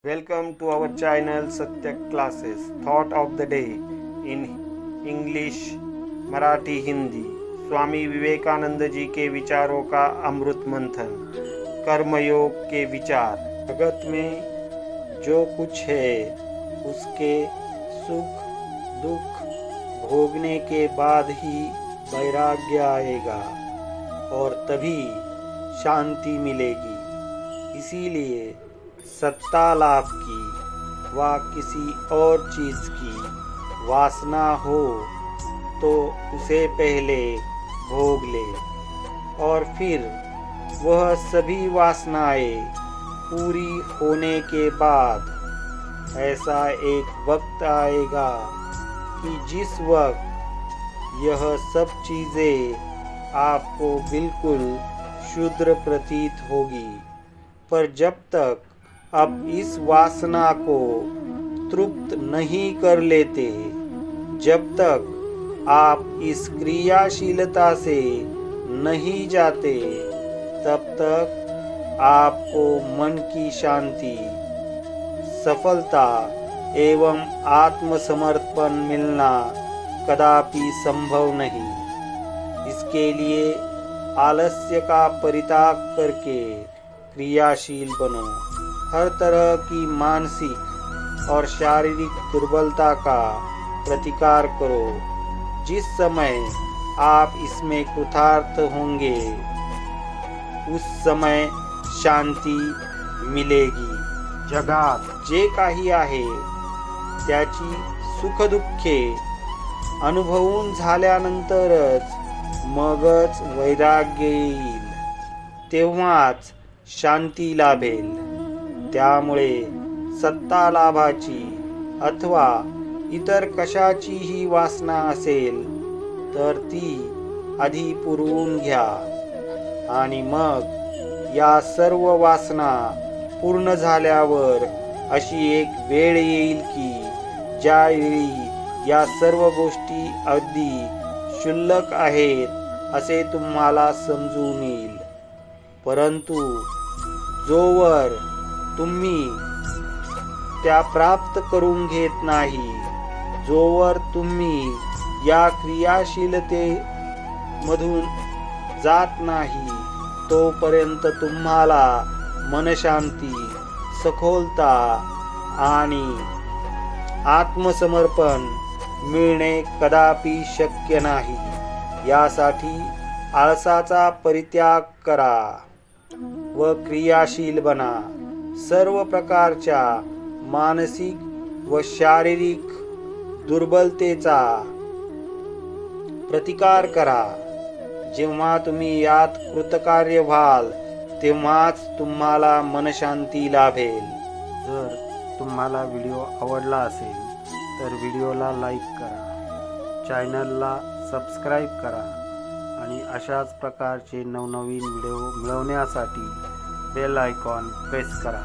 Welcome to our channel Satya Classes. Thought of the day in English, Marathi, Hindi. Swami Vivekananda ji के विचारों का अमृत मंथन. कर्मयोग के विचार. जगत में जो कुछ है उसके सुख दुख भोगने के बाद ही वैराग्य आएगा और तभी शांति मिलेगी. इसीलिए सत्ता लाभ की व किसी और चीज़ की वासना हो तो उसे पहले भोग ले और फिर वह सभी वासनाएं पूरी होने के बाद ऐसा एक वक्त आएगा कि जिस वक्त यह सब चीज़ें आपको बिल्कुल शुद्र प्रतीत होगी. पर जब तक अब इस वासना को तृप्त नहीं कर लेते, जब तक आप इस क्रियाशीलता से नहीं जाते, तब तक आपको मन की शांति, सफलता एवं आत्मसमर्पण मिलना कदापि संभव नहीं. इसके लिए आलस्य का परित्याग करके क्रियाशील बनो. हर तरह की मानसिक और शारीरिक दुर्बलता का प्रतिकार करो. जिस समय आप इसमें कृतार्थ होंगे उस समय शांती मिलेगी. जगात जे काही आहे त्याची सुखदुःखे अनुभवून झाल्यानंतरच मगच वैराग्य येईल, तेव्हाच शांती लाभेल. त्यामुळे सत्ता लाभाची अथवा इतर कशाचीही वासना असेल तर ती आधी पुरवून घ्या आणि मग या सर्व वासना पूर्ण झाल्यावर अशी एक वेळ येईल की ज्यावेळी या सर्व गोष्टी अगदी क्षुल्लक आहेत असे तुम्हाला समजून येईल. परंतु जोवर तुम्ही त्या प्राप्त करून घेत नाही, जोवर तुम्ही या क्रियाशीलते मधून जात नाही, तोपर्यंत तुम्हाला मनशांती, सखोलता आणि आत्मसमर्पण मिळणे कदापि शक्य नाही. यासाठी आळसाचा परित्याग करा व क्रियाशील बना. सर्व प्रकारच्या मानसिक व शारीरिक दुर्बलतेचा प्रतिकार करा. जेव्हा तुम्ही यात कृतकार्य व्हाल तेव्हाच तुम्हाला मनशांती लाभेल. जर तुम्हाला व्हिडिओ आवडला असेल तर व्हिडिओला लाईक करा, चॅनलला सबस्क्राईब करा आणि अशाच प्रकारचे नवनवीन व्हिडिओ मिळवण्यासाठी बेल आयकॉन प्रेस करा.